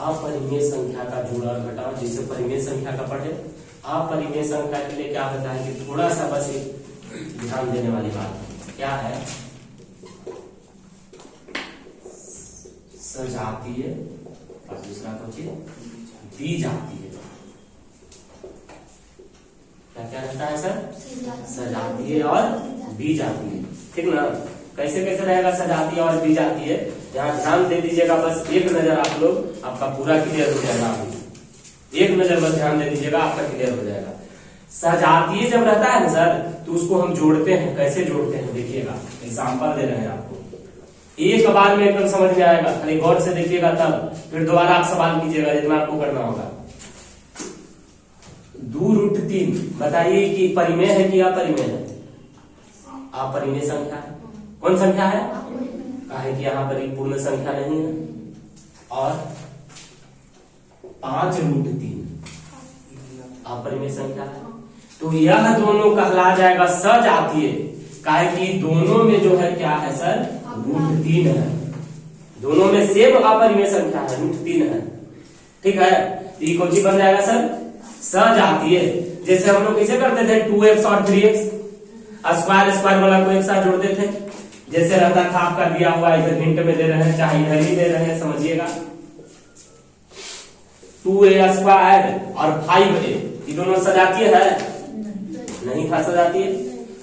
अपरिमेय संख्या का जोड़ और घटाव, जिसे परिमेय संख्या का पढ़े। अपरिमेय संख्या के लिए क्या होता है कि थोड़ा सा बस एक ध्यान देने वाली बात है, क्या है, सजातीय और दूसरा कुछ द्विजातीय। क्या क्या रहता है सर? सजातीय और द्विजातीय, ठीक ना। कैसे कैसे रहेगा सजातीय और द्विजातीय, यहाँ ध्यान दे दीजिएगा, बस एक नजर आप लोग, आपका पूरा क्लियर हो जाएगा। अभी एक नजर बस ध्यान दे दीजिएगा, आपका क्लियर हो जाएगा। सजातीय जब रहता है ना सर, तो उसको हम जोड़ते हैं। कैसे जोड़ते हैं देखिएगा, एग्जाम्पल दे रहे हैं आपको, एक बार में एकदम समझ में आएगा, खाली गौर से देखिएगा, तब फिर दोबारा आप सवाल कीजिएगा जितना आपको करना होगा। 2√3 बताइए कि परिमेय है कि अपरिमेय है? अपरिमेय संख्या है। कौन संख्या है? काहे कि यहाँ पर एक पूर्ण संख्या नहीं है। और 5√3 अपरिमेय संख्या है, तो यह दोनों कहला जाएगा सजातीय। काहे कि दोनों में जो है क्या है सर? √3 है। दोनों में सेम अपरिमेय संख्या है, √3 है, ठीक है। तो ये कौन सी बन जाएगा सर? सजातीय। जैसे हम लोग कैसे करते थे 2x और 3x, स्क्वायर स्क्वायर वाला को एक साथ जोड़ते थे। जैसे रहता था आपका दिया हुआ, इधर हिंट में दे रहे हैं, चाहे इधर ही दे रहे हैं, समझिएगा। 2a स्क्वायर और 5a, ये दोनों सजातीय है? नहीं था सजातीय,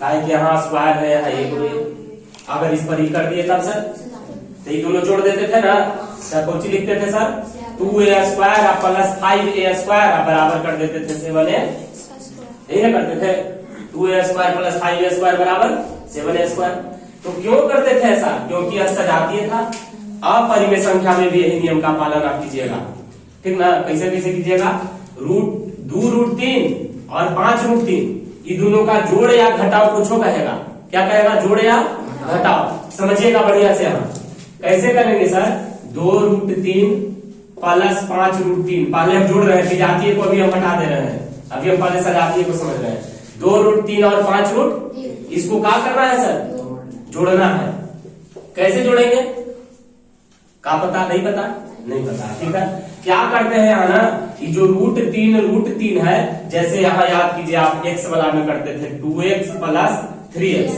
काहे कि यहाँ स्क्वायर है, एक अगर इस पर ही कर दिए तब सर, तो ये दोनों जोड़ देते थे ना, क्या कौन सी लिखते थे sir? 2a square plus 5a square बराबर कर देते थे 7a, यही ना करते थे? 2a square plus 5a square बराबर 7a स्क्वायर। तो क्यों करते थे ऐसा? क्योंकि यह सजातीय था। अपरिमेय संख्या में भी यही नियम का पालन आप कीजिएगा, ठीक ना। कैसे कैसे कीजिएगा? 2√3 और 5√3, ये दोनों का जोड़ या घटाव कुछ कहेगा। क्या कहेगा? जोड़ या घटाव, समझिएगा बढ़िया से। हम कैसे करेंगे सर? 2√3 प्लस 5√3, पहले हम जोड़ रहे हैं, सजातीय को अभी हम हटा दे रहे हैं, अभी हम पहले सजातीय को समझ रहे हैं। 2√3 और 5√, इसको क्या करना है सर? जोड़ना है। कैसे जोड़ेंगे? क्या पता? नहीं पता? नहीं पता, ठीक है। क्या करते हैं यहाँ ना, ये जो √3 है, जैसे यहाँ याद कीजिए आप x वाला में करते थे 2x प्लस 3x,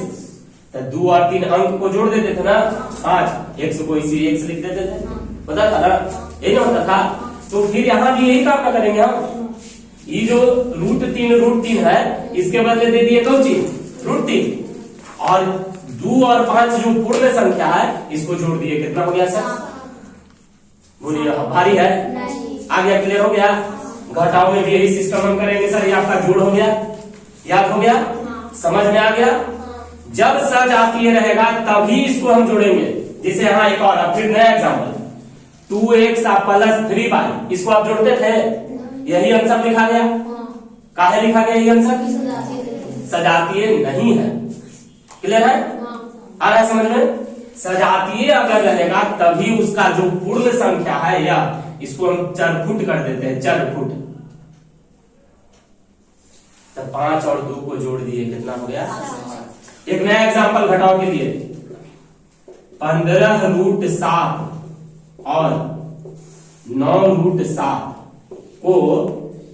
तो 2 और 3 अंक को जोड़ देते थे ना, 5, x को इसी x लिख देते थे, पता था ना, यही ना होता था। तो फिर यहाँ भी यही काम करेंगे हम। ये जो √3 है, इसके बदले दे दिए कौन सी? √3, और 2 और 5 जो पूर्ण संख्या है, इसको जोड़ दिए। कितना हो गया सर? बोलिए, भारी है? आ गया? क्लियर हो गया? घटाव में भी यही सिस्टम हम करेंगे सर। ये आपका जोड़ हो गया, याद हो गया, समझ में आ गया। जब सजातीय रहेगा तभी इसको हम जोड़ेंगे। जैसे यहाँ एक और, फिर नया एग्जाम्पल, 2x प्लस 3y, इसको आप जोड़ते थे, यही आंसर लिखा गया। काहे लिखा गया यही आंसर? सजातीय नहीं है। क्लियर है? आ रहा है समझ में? सजातीय अगर रहेगा तभी उसका जो पूर्ण संख्या है, या इसको हम चरफुट कर देते हैं, चरफुट। तो 5 और 2 को जोड़ दिए, कितना हो गया? एक नया एग्जांपल घटाव के लिए, 15√7 और 9√7 को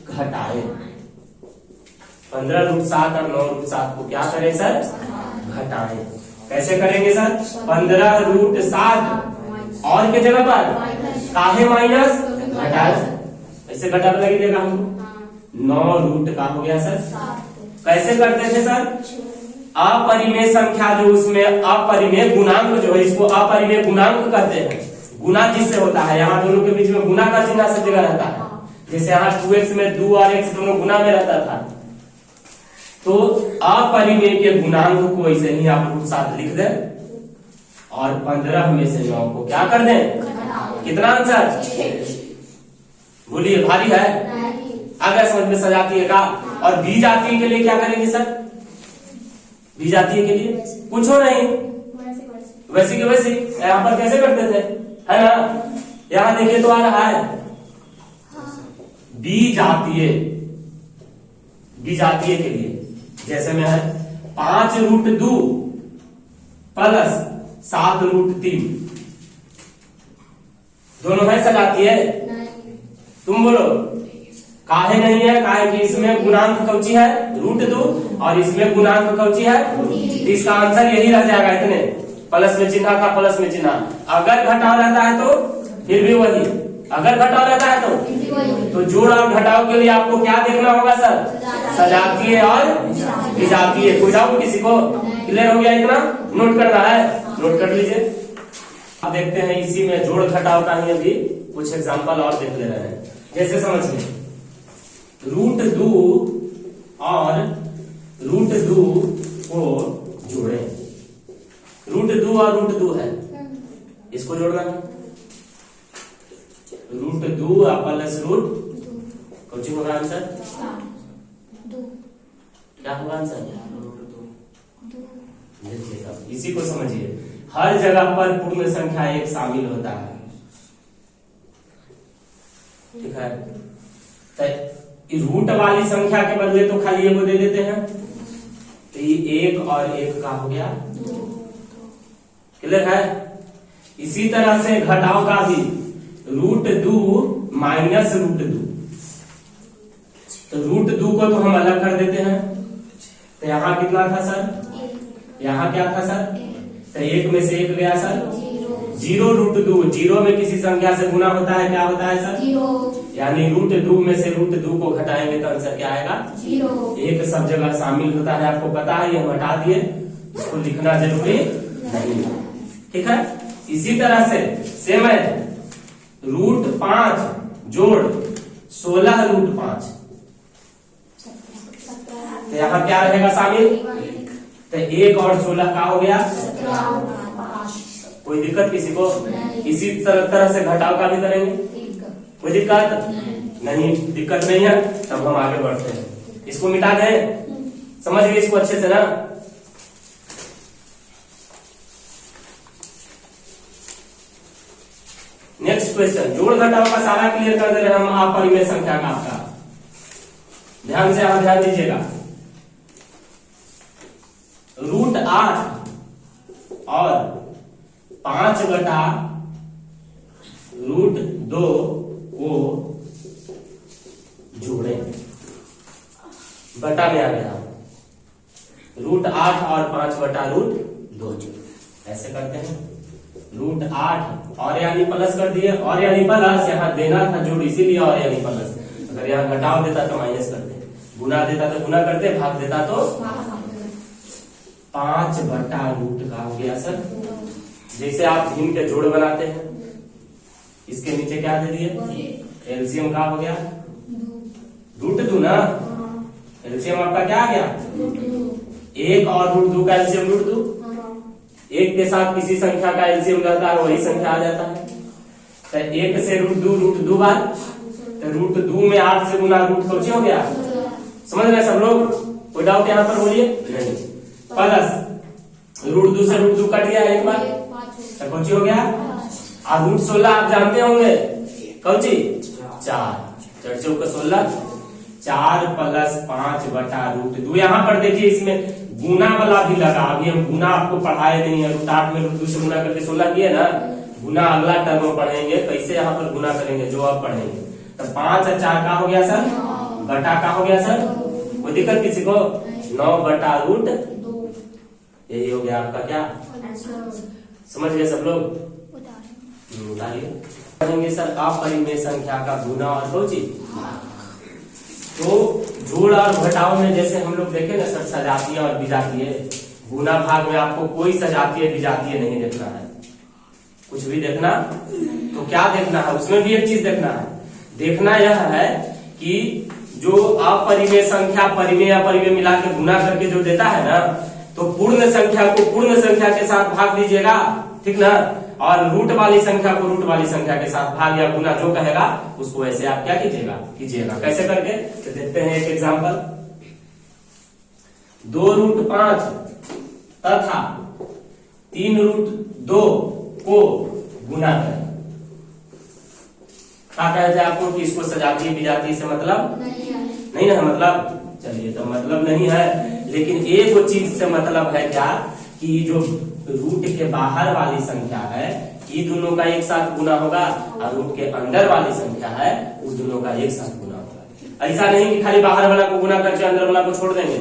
घटाए। 15√7 और 9√7 को क्या करें सर? घटाएं। कैसे करेंगे सर? 15√7 और के जगह पर काहे माइनस? घटाए, ऐसे घटा लगेगा हमको। 9 का हो गया सर। कैसे करते थे सर? अपरिमेय संख्या जो उसमें अपरिमेय गुणांक जो है, इसको अपरिमेय गुणांक कहते हैं। गुना जिससे होता है, यहाँ दोनों के बीच में गुना का चिन्ह सब जगह रहता है। जैसे यहाँ 2x में 2 और x दोनों गुना में रहता था, तो अपरिमेय के गुणांक को ऐसे ही आप √7 लिख दें और 15 में से 9 को क्या कर दें? कितना आंसर? बोलिए, भारी है? अगर समझ में सजातीय का। और द्विजातीय के लिए क्या करेंगे सर? द्विजातीय के लिए कुछ हो नहीं, वैसी के वैसी। यहाँ पर कैसे करते थे, है ना? यहाँ देखिए तो आ रहा है द्विजातीय। द्विजातीय के लिए जैसे में है 5√2 प्लस 7√3, दोनों है सजातीय? तुम बोलो काहे नहीं है? काहे कि इसमें गुणांक कौची है √2 और इसमें गुणांक कौची है। इसका आंसर यही रह जाएगा, इतने प्लस में चिन्ह था, प्लस में चिन्ह। अगर घटाव रहता है तो फिर भी वही, अगर घटाव रहता है तो जोड़ और घटाव के लिए आपको क्या देखना होगा सर? सजातीय और विजातीय। कोई डाउट किसी को? क्लियर हो गया? इतना नोट करना है, नोट कर लीजिए। अब देखते हैं इसी में जोड़ घटाव का ही अभी कुछ एग्जांपल और देख ले रहे हैं। जैसे समझिए √2 और √2 को जोड़े। √2 और √2 है, इसको जोड़ना है। √2 प्लस कुछ होगा आंसर? क्या होगा आंसर? देखिएगा, इसी को समझिए। हर जगह पर पूर्ण संख्या एक शामिल होता है, ठीक है। तो रूट वाली संख्या के बदले तो खाली ये को दे देते हैं, तो ये 1 और 1 का हो गया 2। क्लियर है? इसी तरह से घटाव का भी √2 माइनस √2, तो √2 को तो हम अलग कर देते हैं। तो यहाँ कितना था सर? यहाँ क्या था सर? तो 1 में से 1 गया सर 0 √2। 0 में किसी संख्या से गुना होता है, क्या होता है सर? 0। यानी √2 में से √2 को घटाएंगे तो आंसर क्या आएगा? 0। एक सब जगह शामिल होता है, आपको पता है, ये हम हटा दिए, इसको लिखना जरूरी नहीं है, ठीक है। इसी तरह से सेम है √5 जोड़ 16 √5, तो यहाँ क्या रहेगा शामिल? तो 1 और 16 का हो गया 17। कोई दिक्कत किसी को? इसी तरह से घटाव का भी करेंगे, कोई दिक्कत नहीं? दिक्कत नहीं है, तब हम आगे बढ़ते हैं। इसको मिटा दें, समझ गए इसको अच्छे से ना? नेक्स्ट क्वेश्चन, जोड़ घटाव का सारा क्लियर कर दे रहे हम अपरिमेय संख्या का। आपका ध्यान से आप ध्यान दीजिएगा। √8 और 5/√2 को जोड़े। बटा में आ गया √8 और 5/√2, ऐसे करते हैं। √8 और यानी प्लस कर दिए, और यानी प्लस, यहाँ देना था जोड़ इसीलिए और यानी प्लस। अगर यहाँ घटाव देता तो माइनस करते, गुना देता तो गुना करते, भाग देता तो 5/√2 का हो गया सर। जैसे आप इनके जोड़ बनाते हैं, इसके नीचे क्या दे दिए? एलसीएम का हो गया √2 ना। एलसीएम आपका क्या आ गया? 1 और √2 का एलसीएम √2। 1 के साथ किसी संख्या का एलसीएम रहता है, वही संख्या आ जाता है। तो 1 से √2 बार, तो √2 में 8 से गुना √2 हो गया। समझ रहे सब लोग? कोई डाउट यहाँ पर बोलिए? नहीं। प्लस √2 से √2 कट गया एक बार, तो कौची हो गया? और √16 आप जानते होंगे, कौची? 4 4 16, 4 प्लस 5/√2। यहाँ पर देखिए इसमें गुना वाला भी लगा। अभी हम गुना आपको पढ़ाए नहीं है। √8 में √2 से गुना करके 16 किए ना, गुना अगला टर्म में पढ़ेंगे, कैसे यहाँ पर गुना करेंगे जो आप पढ़ेंगे। तो 5 और 4 का हो गया सर, बटा का हो गया सर। कोई दिक्कत किसी को? 9/√2, यही हो गया आपका क्या? समझ गए सब लोग? बताइए सर अपरिमेय संख्या का गुना और कौची। तो जोड़ और घटाव में जैसे हम लोग देखे ना सर, सजातीय और विजातीय। गुना भाग में आपको कोई सजातीय विजातीय नहीं देखना है, कुछ भी देखना। तो क्या देखना है? उसमें भी एक चीज देखना है। देखना यह है कि जो अपरिमेय संख्या परिमेय अपरिमेय मिला के गुना करके जो देता है ना, तो पूर्ण संख्या को पूर्ण संख्या के साथ भाग दीजिएगा, ठीक ना। और रूट वाली संख्या को रूट वाली संख्या के साथ भाग या गुना जो कहेगा उसको ऐसे आप क्या कीजिएगा। कैसे करके? तो देखते हैं एक एग्जांपल। 2√5 तथा 3√2 को गुना करें। क्या कहते हैं आपको कि इसको सजातीय विजातीय से मतलब नहीं है? मतलब चलिए, तो मतलब नहीं है, लेकिन एक चीज से मतलब है क्या कि जो रूट के बाहर वाली संख्या है ये दोनों का एक साथ गुना होगा और रूट के अंदर वाली संख्या है उस दोनों का एक साथ गुना होगा। ऐसा नहीं कि खाली बाहर वाला को गुना करके अंदर वाला को छोड़ देंगे,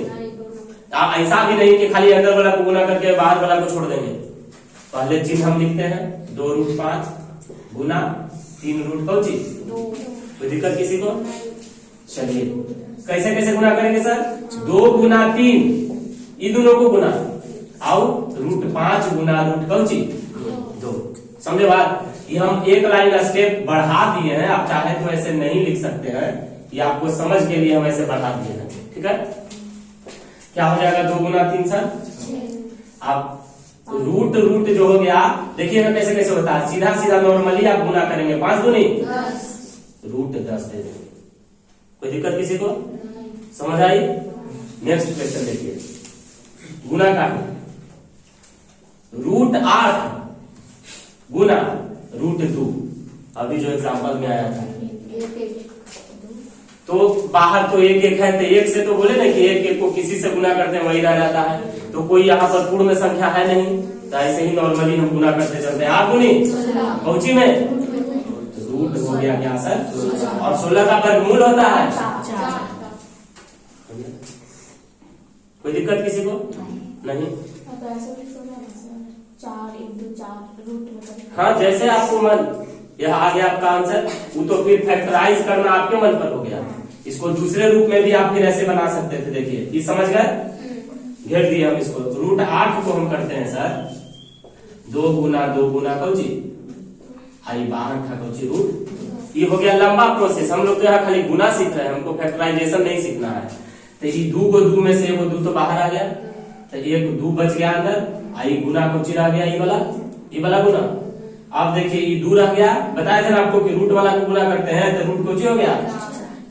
ऐसा भी नहीं कि खाली अंदर वाला को गुना करके बाहर वाला को छोड़ देंगे। पहले चिन्ह हम लिखते हैं 2√5 गुना 3√5। कोई दिक्कत किसी को? चलिए कैसे कैसे गुना करेंगे सर? 2 गुना 3 ये दोनों को गुना और √5 गुना √2। समझे बात? ये हम एक लाइन स्टेप बढ़ा दिए हैं, आप चाहे तो ऐसे नहीं लिख सकते हैं, ये आपको समझ के लिए हम ऐसे बढ़ा दिए हैं। ठीक है, क्या हो जाएगा 2 गुना 3 सर? आप रूट जो हो गया देखिएगा कैसे कैसे होता है, सीधा सीधा नॉर्मली आप गुना करेंगे 5 दूनी √10 दे देंगे। कोई दिक्कत किसी को? समझ आई? नेक्स्ट क्वेश्चन देखिए, गुना का √8 गुना √2। अभी जो एग्जांपल में आया था तो बाहर तो 1 1 है, तो 1 से तो बोले ना कि 1 1 को किसी से गुना करते हैं वही रह जाता है, तो कोई यहाँ पर पूर्ण संख्या है नहीं, तो ऐसे ही नॉर्मली हम गुना करते चलते हैं। आप गुनी कौची में रूट हो गया क्या सर? और 16 का वर्गमूल होता है। कोई दिक्कत किसी को? नहीं। हाँ, जैसे आपको मन, यह आ गया आपका आंसर, वो तो फिर फैक्टराइज करना आपके मन पर हो गया। इसको दूसरे रूप में भी आप फिर ऐसे बना सकते थे। देखिए ये समझ गए? घेर दिए हम इसको। √8 को हम करते हैं सर 2 गुना कौची आई 12 का कौची रूट। ये हो गया लंबा प्रोसेस, हम लोग तो यहाँ खाली गुना सीख रहे हैं, हमको फैक्टराइजेशन नहीं सीखना है। तो ये 2 को 2 में से वो 2 तो बाहर आ गया, तो 1 2 बच गया अंदर, आई गुना कौची रह गया ये वाला गुना। आप देखिए ये 2 रह गया, बताया था ना आपको कि रूट वाला को गुना करते हैं तो रूट कौची हो गया,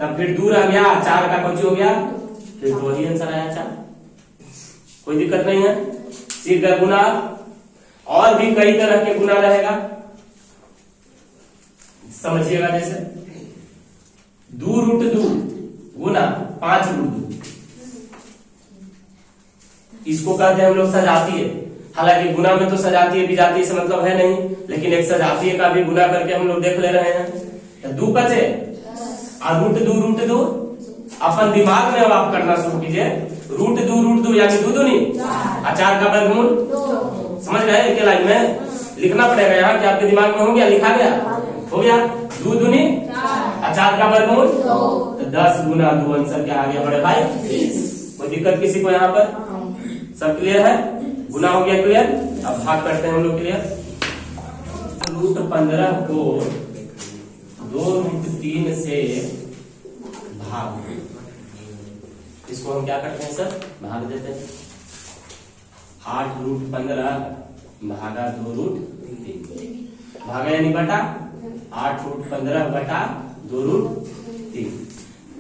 तब फिर 2 रह गया, 4 का कौची हो गया, फिर तो वही आंसर आया 4। कोई दिक्कत नहीं है, सीख गए गुना। और भी कई तरह के गुना रहेगा, समझिएगा। जैसे 2√2 गुना 5√2, इसको कहते हैं हम लोग सजातीय। हालांकि गुना में तो सजातीय विजातीय से मतलब है नहीं, लेकिन एक सजातीय का भी गुना करके हम लोग देख ले रहे हैं। तो 2 बचे और √2 अपन दिमाग में अब आप करना शुरू कीजिए। √2 यानी 2 दूनी 4 का वर्गमूल। समझ गए? एक लाइन में लिखना पड़ेगा यहाँ कि आपके दिमाग में हो गया, लिखा गया, हो गया 2 दूनी 4 का वर्गमूल, तो 10 गुना 2 आंसर क्या आ गया बड़े भाई? 20। कोई दिक्कत किसी को यहाँ पर? सब क्लियर है? गुना हो गया क्लियर। अब भाग करते हैं हम लोग क्लियर। √15 को 2√3 से भाग, इसको हम क्या करते हैं सर? भाग देते हैं। 8√15 भागा 2√3, भागा यानी बटा 8√15 बटा 2√3।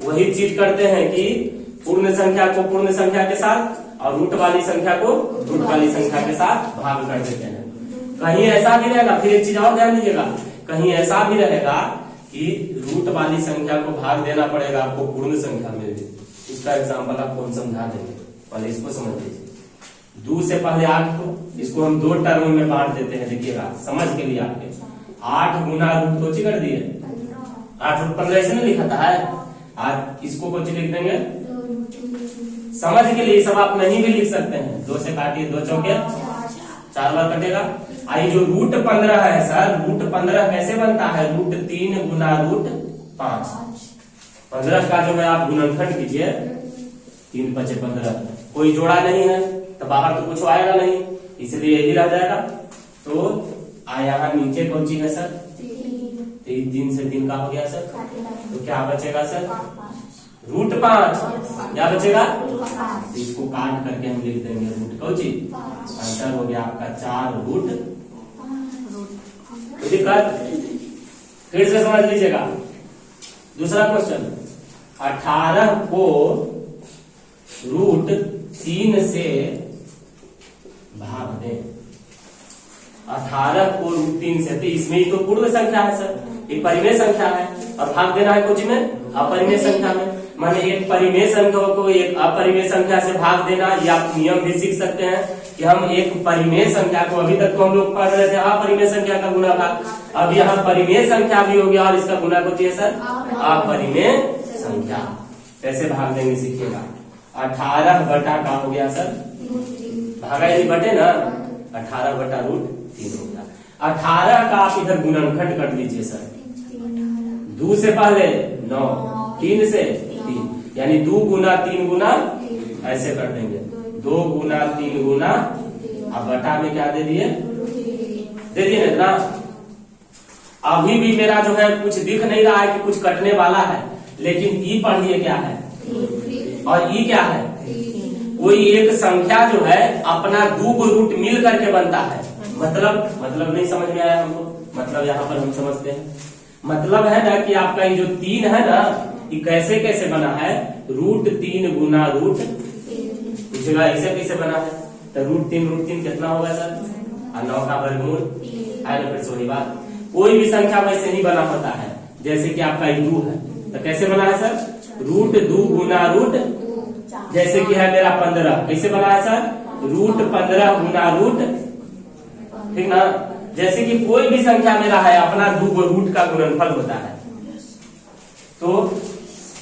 वही चीज करते हैं कि पूर्ण संख्या को पूर्ण संख्या के साथ और रूट वाली संख्या को रूट वाली संख्या के साथ भाग कर देते हैं। कहीं ऐसा भी रहेगा, फिर एक चीज और ध्यान दीजिएगा, कहीं ऐसा भी रहेगा कि रूट वाली संख्या को भाग देना पड़ेगा आपको पूर्ण संख्या में भी। इसका एग्जाम्पल आपको हम समझा देंगे, पहले इसको समझ लीजिए। 2 से पहले 8 को, इसको हम 2 टर्म में बांट देते हैं। देखिएगा समझ के लिए आपके 8 गुना रूट को कर दिए 8√15 ऐसे नहीं लिखा था है, आज इसको कुछ लिख देंगे समझ के लिए। सब आप नहीं भी लिख सकते हैं, 2 से काटिए, 2 चौके 4 बार कटेगा। आई जो √15 है सर, √15 कैसे बनता है? √3 गुना √5। 15 का जो है आप गुणनखंड कीजिए, 3 5 15, कोई जोड़ा नहीं है तो बाहर तो कुछ आएगा नहीं, इसलिए यही रह जाएगा। तो यहाँ नीचे कौन सी है सर? 3 से 3 का हो गया सर, तो क्या बचेगा सर? √5 क्या बचेगा? तो इसको काट करके हम लिख देंगे रूट कौची, आंसर हो गया आपका 4√। फिर से समझ लीजिएगा। दूसरा क्वेश्चन, 18 को √3 से भाग दें। 18 को √3 से, तो इसमें ही तो पूर्ण संख्या है सर, एक परिमेय संख्या है, और भाग देना है कुछ में अपरिमेय संख्या में। माने एक परिमेय संख्या को एक अपरिमेय संख्या से भाग देना, या आप नियम भी सीख सकते हैं कि हम एक परिमेय संख्या को, अभी तक तो हम लोग पढ़ रहे थे अपरिमेय संख्या का गुणा भाग, अब यहाँ परिमेय संख्या भी हो गया और इसका गुणा होती है सर अपरिमेय संख्या। कैसे भाग देंगे सीखिएगा। 18 बटा का हो गया सर भागा यदि बटे ना 18 बटा √3 हो गया। 18 का आप इधर गुणनखंड कर लीजिए सर, 2 से पहले 9, 3 से 3, यानी 2 गुना 3 गुना ऐसे कर देंगे, 2 गुना 3 गुना, अब बटा में क्या दे दिए, दे दिए ना। अभी भी मेरा जो है कुछ दिख नहीं रहा है कि कुछ कटने वाला है, लेकिन ई पढ़िए क्या है और ई क्या है। कोई एक संख्या जो है अपना 2 रूट मिल करके बनता है, मतलब नहीं समझ में आया हमको, मतलब यहाँ पर हम समझते हैं, मतलब है ना कि आपका ये जो 3 है ना, ये कैसे कैसे बना है, √3 गुना √, पूछेगा ऐसे कैसे बना है, तो √3 कितना होगा सर, 9 का वर्गमूल है ना। फिर से वही बात, कोई भी संख्या वैसे नहीं बना होता है, जैसे कि आपका 2 है तो कैसे बना है सर, √2 गुना √, जैसे कि है मेरा 15, कैसे बना है सर, √15 गुना √, ठीक ना। जैसे कि कोई भी संख्या मेरा है अपना 2 रूट का गुणनफल होता है, तो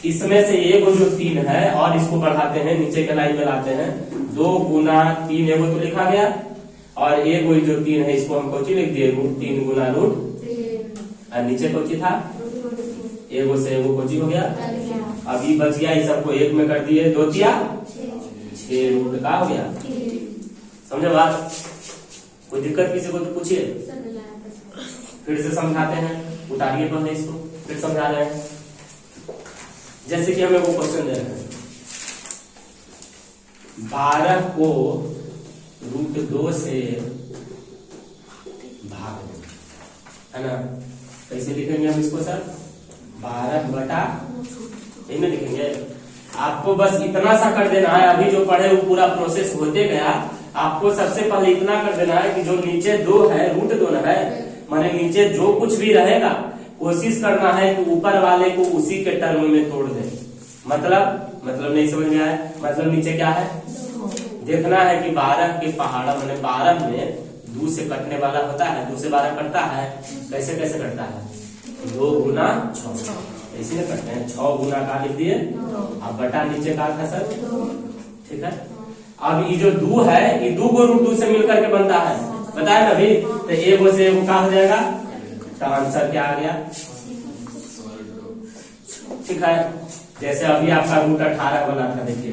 इसमें से एक जो 3 है और इसको बढ़ाते हैं, नीचे के लाइन में लाते हैं, 2 गुना 3 एगो तो लिखा गया, और एक वही जो 3 है इसको हम कोची लिख दिए, √3 गुना √, और नीचे कोची था एगो से एगो कोची हो गया, अभी बच गया इस सबको एक में कर दिए, 2 तिया 6 रूट का हो गया। समझे बात, कोई दिक्कत किसी को तो पूछिए, फिर से समझाते हैं, उतारिए पहले इसको, फिर समझा रहे हैं। जैसे कि हमें वो क्वेश्चन दे रहे हैं, 12 को √2 से भाग दो, है ना। कैसे लिखेंगे हम इसको सर, 12 बटा, यही ना लिखेंगे। आपको बस इतना सा कर देना है, अभी जो पढ़े वो पूरा प्रोसेस होते गया, आपको सबसे पहले इतना कर देना है कि जो नीचे 2 है, √2 है, माने नीचे जो कुछ भी रहेगा कोशिश करना है कि ऊपर वाले को उसी के टर्म में तोड़ दे। मतलब नहीं समझ में आया, मतलब नीचे क्या है, देखना है कि 12 के पहाड़ा, माने 12 में 2 से कटने वाला होता है, 2 से 12 कटता है, कैसे कैसे कटता है, 2 गुना 6, ऐसे करते हैं, 6 गुना का लिख दिए, अब बटा नीचे का था सर, ठीक है। अब ये जो 2 है, ये 2 को √2 से मिलकर के बनता है, बताया ना अभी, तो एगो से एगो क्या हो जाएगा, तो आंसर क्या आ गया, ठीक है। जैसे अभी आपका √18 बना था, देखिए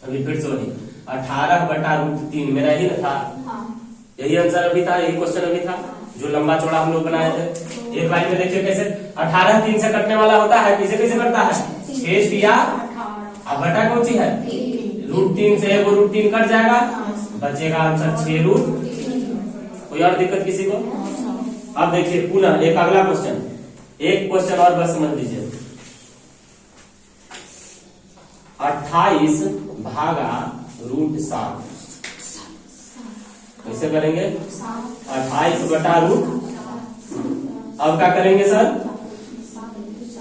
अभी फिर से वही 18 बटा √3 मेरा ही ना था, यही आंसर अभी था, यही क्वेश्चन अभी था जो लंबा चौड़ा हम लोग बनाए थे। एक लाइन में देखिए कैसे 18 3 से कटने वाला होता है, कैसे कैसे कटता है, 6 तिया, अब बटा कौन सी है, √3 से एगो √3 कट जाएगा, बचेगा आंसर 6 √। कोई और दिक्कत किसी को। अब देखिए पुनः एक अगला क्वेश्चन, एक क्वेश्चन और बस समझ लीजिए, 28 भागा √7 कैसे करेंगे, 28 बटा √, अब क्या करेंगे सर,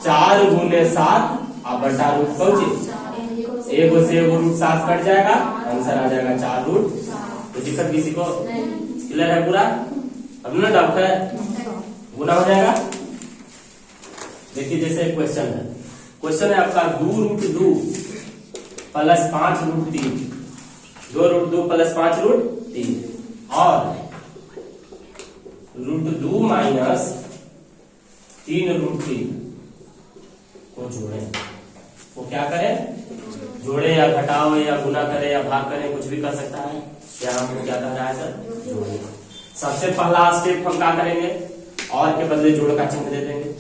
4 गुने 7 अब बटा √, कौन एगो से एगो √7 कट जाएगा, आंसर आ जाएगा 4 √। तो दिक्कत किसी को, क्लियर है पूरा, अब ना डाउट है, गुना हो जाएगा। देखिए जैसे एक क्वेश्चन है, क्वेश्चन है आपका 2√2 प्लस 5 √3, 2√2 प्लस 5 √3 और √2 माइनस 3 √3 को जोड़े, वो क्या करें, जोड़े या घटाओ या गुना करे या भाग करे, कुछ भी कर सकता है। क्या हमको क्या कर रहा है सर, जोड़े। सबसे पहला स्टेप हम क्या करेंगे, और के बदले जोड़ का चिन्ह दे देंगे,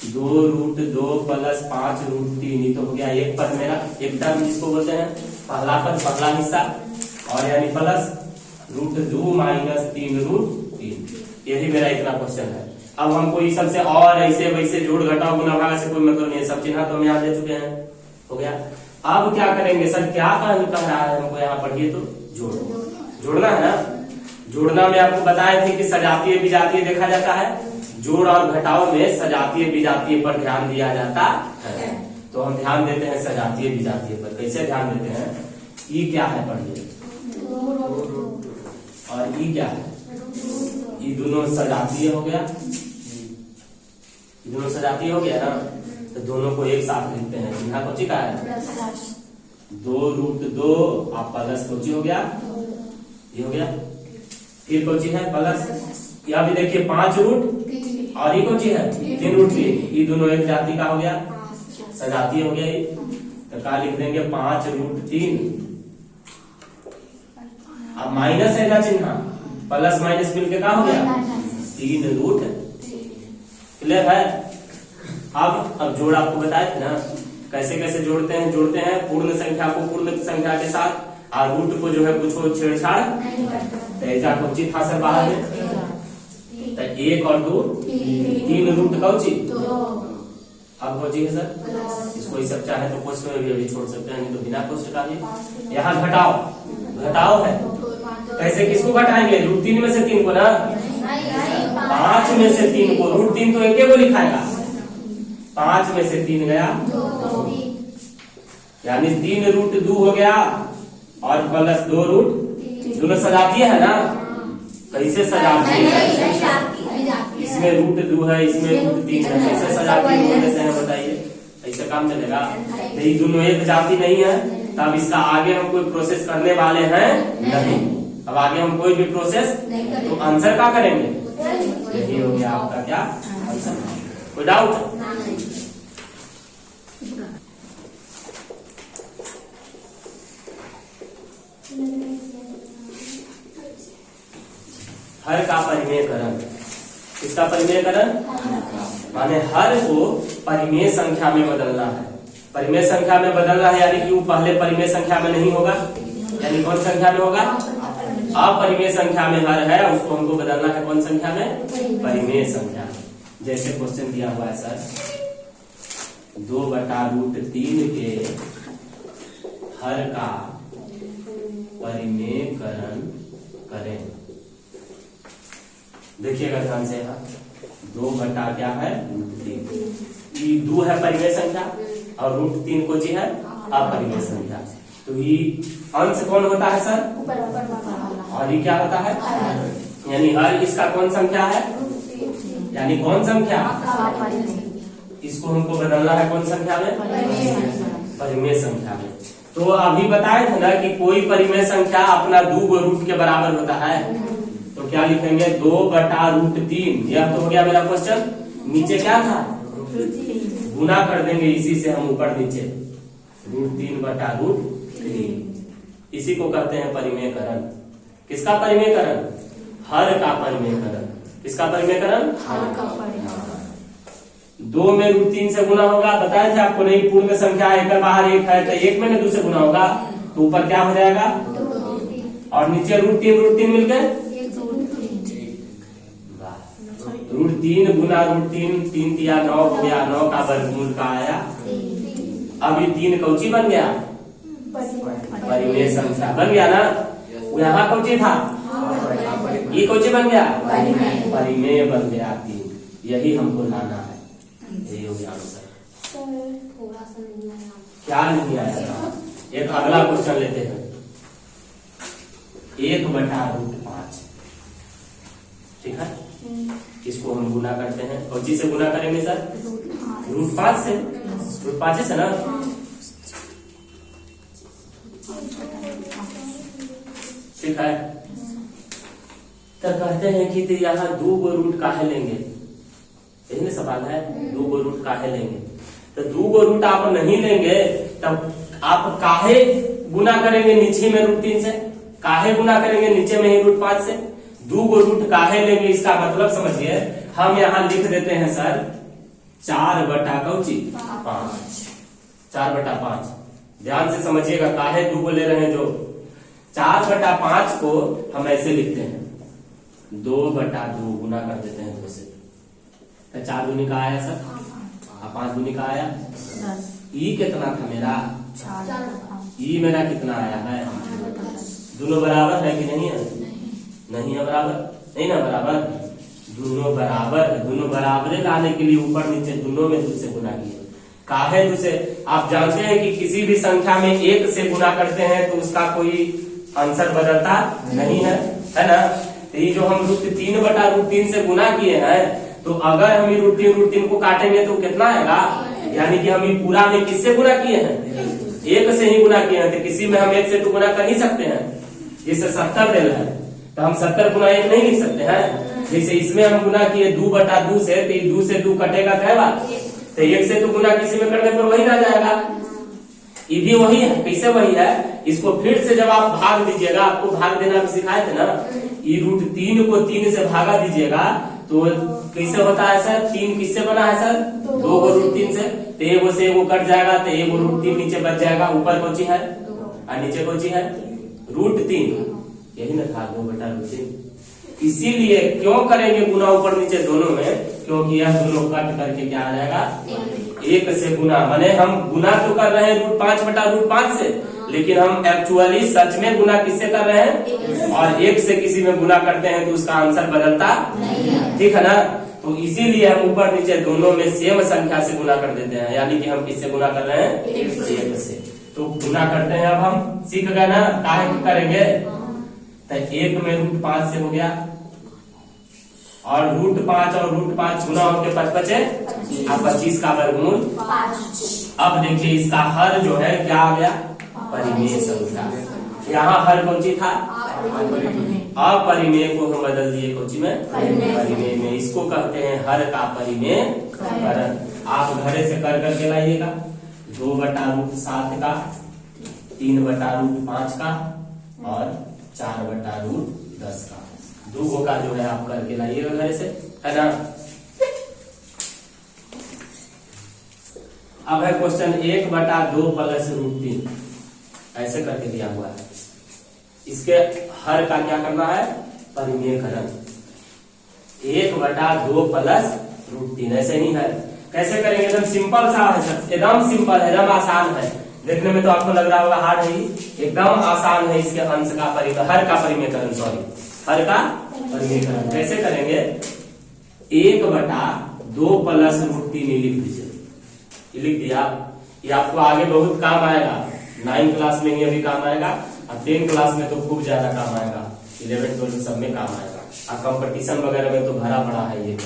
2√2 प्लस 5 √3, तो हो गया एक पद मेरा, एक टर्म जिसको बोलते हैं पहला पद, पहला हिस्सा, और यानी प्लस √2 माइनस 3 √3, यही मेरा इतना क्वेश्चन है। अब हमको ये सबसे और ऐसे वैसे जोड़ घटाओ गुना भाग से कोई मतलब नहीं है, सब चिन्ह तो हम यहाँ दे चुके हैं, हो गया। अब क्या करेंगे सर, क्या कह रहा है हमको, यहाँ पढ़िए तो, जोड़ना है ना। जोड़ना में आपको बताए थे कि सजातीय विजातीय देखा जाता है, जोड़ और घटाव में सजातीय विजातीय पर ध्यान दिया जाता है। तो हम ध्यान देते हैं सजातीय विजातीय पर। कैसे ध्यान देते हैं? ई क्या है पढ़िए, और ई क्या है? ये दोनों सजातीय हो गया, दोनों सजातीय हो गया ना, तो दोनों को एक साथ लिखते हैं। यहाँ कोची का है 2√2 आप प्लस कोची हो गया, ये हो गया। फिर कोची है प्लस, यहाँ भी देखिए 5 रूट और ये कोची है 3√3, ये दोनों एक जाति का हो गया, सजातीय हो गया। ये तो क्या लिख देंगे 5√3। अब माइनस है ना चिन्ह, प्लस माइनस मिलके क्या हो गया 3√3। क्लियर है? अब जोड़ आपको बताए थे ना कैसे कैसे जोड़ते हैं। जोड़ते हैं पूर्ण संख्या को पूर्ण संख्या के साथ, और रूट को जो है कुछ छेड़छाड़ ऐसा कौची था सर बाहर में, तो 1 और 2 3 रूट कौची। अब कौची है सर, इसको ये सब चाहे तो पोस्ट में भी अभी छोड़ सकते हैं, नहीं तो बिना पोस्ट का भी। यहाँ घटाओ है, कैसे किसको घटाएंगे? √3 में से 3 को ना, 5 में से 3 को। √3 तो एक को लिखाएगा, 5 में से 3 गया, यानी 3√2 हो गया, और प्लस 2√, दोनों सजातीय है ना। कैसे सजातीय है? इसमें √2 है, इसमें √3 है, कैसे सजातीय होने से है बताइए? ऐसे काम चलेगा? ये दोनों एक जाति नहीं है, तब इसका आगे हम कोई प्रोसेस करने वाले हैं नहीं। अब आगे हम कोई भी प्रोसेस, तो आंसर क्या करेंगे? यही हो गया आपका क्या आंसर। कोई डाउट? हर का परिमेयकरण, किसका परिमेयकरण? माने हर को परिमेय संख्या में बदलना है। परिमेय संख्या में बदलना है यानी कि वो पहले परिमेय संख्या में नहीं होगा, यानी कौन संख्या में होगा? अपरिमेय संख्या में हर है, उसको हमको बदलना है कौन संख्या में? परिमेय संख्या। जैसे क्वेश्चन दिया हुआ है सर, 2/√3 के हर का परिमेयकरण करें। देखिएगा ध्यान से, 2 बटा क्या है √3, 2 है परिमेय संख्या और √3 को जी है अपरिमेय संख्या। तो ये अंश कौन होता है सर? और ये क्या होता है? यानी हर इसका कौन संख्या है, यानी कौन संख्या? इसको हमको बदलना है कौन संख्या में? परिमेय संख्या में। तो अभी बताए थे ना कि कोई परिमेय संख्या अपना 2 रूट के बराबर होता है, तो क्या लिखेंगे? 2/√3। यह तो हो गया मेरा क्वेश्चन। नीचे क्या था? गुना कर देंगे, इसी से हम ऊपर नीचे √3/√3। इसी को कहते हैं परिमेयकरण। किसका परिमेयकरण? हर का परिमेयकरण। किसका परिमेयकरण? 2 में √3 से गुना होगा, बताया था आपको नहीं? पूर्ण संख्या एक बाहर 1 है, तो 1 में 2 से गुना होगा, तो ऊपर क्या हो जाएगा? और नीचे √3 मिलकर √3 गुना √3, 3 3 9 हो गया, 9 का वर्गमूल का आया। अब ये 3 कौची बन गया? परिमेय संख्या बन गया ना। यहाँ कौची था? ये कौची बन गया? परिमेय बन गया 3। यही हमको लाना है, यही हो गया आंसर। क्या नहीं आया? एक अगला क्वेश्चन लेते हैं, 1/√5। ठीक है, इसको हम गुना करते हैं, और जिसे गुना करेंगे सर √5 से, √5 से ना। ठीक है, तो कहते हैं कि तो यहाँ 2 रूट काहे लेंगे? यही ना सवाल है, 2 रूट काहे लेंगे? तो 2 रूट आप नहीं लेंगे तब आप काहे गुना करेंगे नीचे में √3 से? काहे गुना करेंगे नीचे में ही √5 से? 2 रूट काहे लेंगे? इसका मतलब समझिए, हम यहाँ लिख देते हैं सर 4/5। 4/5। ध्यान से समझिएगा, काहे 2 को ले रहे हैं। जो 4/5 को हम ऐसे लिखते हैं 2/2 गुना कर देते हैं 2 से, तो 4 दूनी का आया सर, 5 दूनी का आया। ई कितना था मेरा? ई मेरा कितना आया है? दोनों बराबर है कि नहीं है? नहीं है बराबर, नहीं ना बराबर। दोनों बराबर, दोनों बराबर लाने के लिए ऊपर नीचे दोनों में 2 से गुना किए, काहे दूसरे आप जानते हैं कि किसी भी संख्या में एक से गुना करते हैं तो उसका कोई आंसर बदलता नहीं है ना। तो ये जो हम √3/√3 से गुना किए हैं, तो अगर हम √3 को काटेंगे तो कितना आएगा, यानी कि हम ये पूरा में किससे गुना किए हैं, एक से ही गुना किए हैं। तो किसी में हम एक से तो गुना कर ही सकते हैं। जैसे 70 देना है तो हम 70 गुना 1 नहीं लिख सकते हैं। जैसे इसमें हम गुना किए 2/2 से, तो 2 से 2 कटेगा क्या बात, तो 1 से तो गुना किसी में करने पर वही रह जाएगा। ये भी वही है। कैसे वही है, इसको फिर से जब आप भाग दीजिएगा, आपको भाग देना भी सिखाए थे ना, ये √3 को 3 से भागा दीजिएगा तो कैसे होता है सर, 3 किससे बना है सर, 2 को √3 से, तो एगो से एगो कट जाएगा, तो एगो √3 नीचे बच जाएगा, ऊपर कौची है और नीचे कौची है √3, यही ना था 2/√3। इसीलिए क्यों करेंगे गुना ऊपर नीचे दोनों में, क्योंकि यह दोनों कट करके क्या आ जाएगा, 1 से गुना। माने हम गुना तो कर रहे हैं √5/√5 से, लेकिन हम एक्चुअली सच में गुना किससे कर रहे हैं, और 1 से किसी में गुना करते हैं तो उसका आंसर बदलता नहीं, ठीक है ना। तो इसीलिए हम ऊपर नीचे दोनों में सेम संख्या से गुना कर देते हैं, यानी कि हम किससे गुना कर रहे हैं, 1 से। तो गुना करते हैं, अब हम सीख गए ना काहे करेंगे। तो 1 में √5 से हो गया, और √5 और √5 गुना होकर 5 बचे, अब 25 का वर्गमूल 5। अब देखिए इसका हर जो है क्या आ गया, परिमेय संख्या। यहाँ हर कौन सी था, अपरिमेय को हम बदल दिए कौन सी में, परिमेय में। इसको कहते हैं हर का परिमेय करण। आप घरे से कर करके लाइएगा, 2/√7 का, 3/√5 का और 4/√10 का, 2 का जो है आप करके लाइएगा घरे से, है ना। अब है क्वेश्चन 1/2 + √3, ऐसे करके दिया हुआ है। इसके हर का क्या करना है, परिमेयकरण। 1/2 + √3 ऐसे नहीं है। कैसे करेंगे, एकदम सिंपल सा है सर, एकदम सिंपल है, एकदम आसान है। देखने में तो आपको लग रहा होगा हार्ड है, एकदम आसान है। इसके अंश का हर का परिमेयकरण, सॉरी हर का परिमेयकरण कैसे करेंगे, 1/2 + √3 लिख दीजिए। ये लिख दिया, ये आपको आगे बहुत काम आएगा। 9 क्लास में ही अभी काम आएगा, और 10 क्लास में तो खूब ज्यादा काम आएगा, 11, 12 सब में काम आएगा, और कंपटीशन वगैरह में तो भरा पड़ा है ये।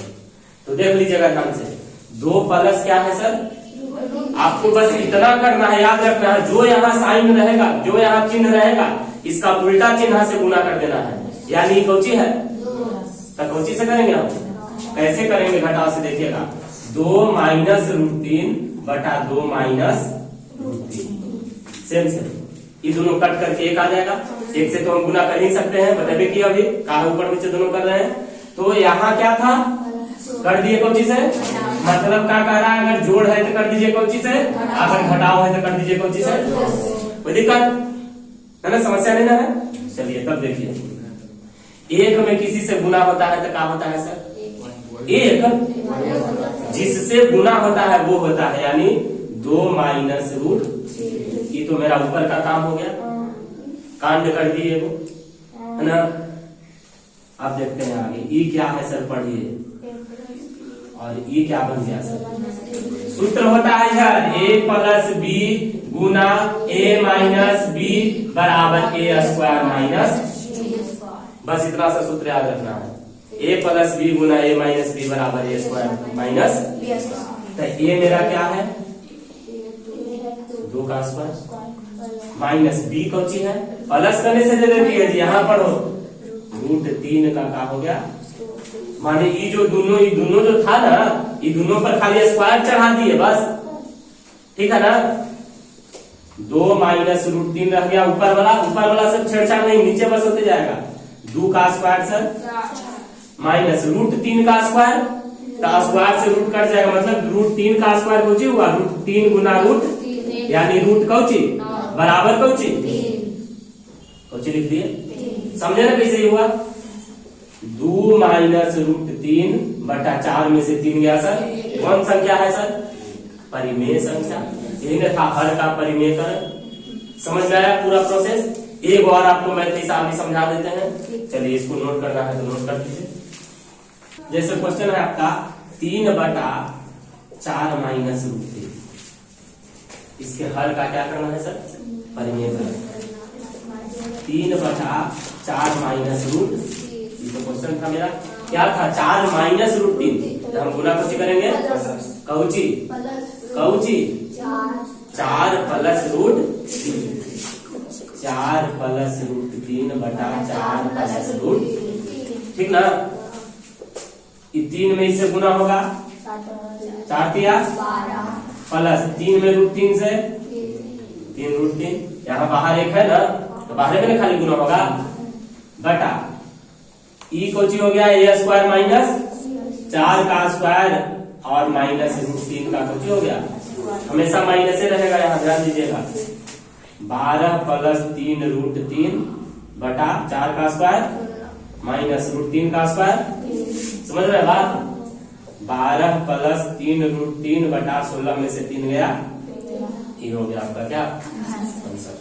तो देख लीजिएगा ध्यान से, 2 प्लस क्या है सर, आपको बस इतना करना है, याद रखना है, जो यहाँ साइन रहेगा, जो यहाँ चिन्ह रहेगा, इसका उल्टा चिन्ह से गुना कर देना है, यानी कौची है, तो कौची से करेंगे हम, कैसे करेंगे घटाव से देखिएगा, 2 - √3/2 - √3 सेम सेम, ये दोनों कट करके 1 आ जाएगा। 1 से तो हम गुना कर ही सकते हैं, बताइए कि अभी कहा ऊपर नीचे दोनों कर रहे हैं। तो यहाँ क्या था, कर दिए कौची से, मतलब क्या कह रहा है, अगर जोड़ है तो कर दीजिए कौची से, अगर घटाव है तो कर दीजिए कौची से, कोई दिक्कत है ना, समस्या नहीं ना है। चलिए तब देखिए, 1 में किसी से गुना होता है तो क्या होता है सर, 1 जिससे गुना होता है वो होता है, यानी 2 - √3। ये तो मेरा ऊपर का काम हो गया, कांड कर दिए वो, है ना। अब देखते हैं आगे, ई क्या है सर, पढ़िए, और ई क्या बन गया सर, सूत्र होता है यार, a + b Guna a - b बराबर a² - बस इतना सा सूत्र याद रखना है, a + b Guna a - b बराबर a² - तो ये मेरा क्या है, 2 का स्क्वायर माइनस b कौची है, प्लस करने से दे देती है, यहाँ पढ़ो, √3 का क्या हो गया, माने ये दोनों जो था ना, ये दोनों पर खाली स्क्वायर चढ़ा दिए बस, ठीक है ना। 2 - √3 रह गया, ऊपर वाला सब छेड़छाड़ नहीं, नीचे बस होते जाएगा, 2 का स्क्वायर सर माइनस √3 का स्क्वायर, तो स्क्वायर से रूट कट जाएगा, मतलब √3 का स्क्वायर कौची हुआ, √3 गुना रूट, यानी रूट कौची बराबर कौची लिख दिए, समझे ना कैसे हुआ। 2 - √3/4 में से 3 गया सर, कौन संख्या है सर, परिमेय संख्या, यही ना था हर का परिमेयकरण। समझ में आया पूरा प्रोसेस। एक बार आपको मैथ हिसाब भी समझा देते हैं, चलिए इसको नोट करना है तो नोट कर दीजिए। जैसे क्वेश्चन है आपका 3/4 - √3, इसके हल का क्या करना है सर? परिमेय करना। 3/4 माइनस रूट, ये तो क्वेश्चन था मेरा, क्या था? 4 माइनस रूट 3, तो हम गुना कैसे करेंगे? कौची कौची 4 प्लस रूट 3/4 प्लस रूट, ठीक ना? ये 3 में इससे गुना होगा, 4 तिया प्लस 3 में रूट 3 से 3 रूट 3, यहाँ बाहर 1 है ना, तो बाहर में खाली गुना होगा, बटा ई कोची हो गया ए स्क्वायर माइनस 4 का स्क्वायर और माइनस रूट 3 का कोची हो गया, हमेशा माइनस ही रहेगा, यहाँ ध्यान दीजिएगा। 12 प्लस 3 रूट 3 बटा 4 का स्क्वायर माइनस रूट 3 का स्क्वायर, समझ रहे बात? 12 प्लस 3 रूट 3 बटा 16 में से 3 गया, ये हो गया आपका क्या आंसर।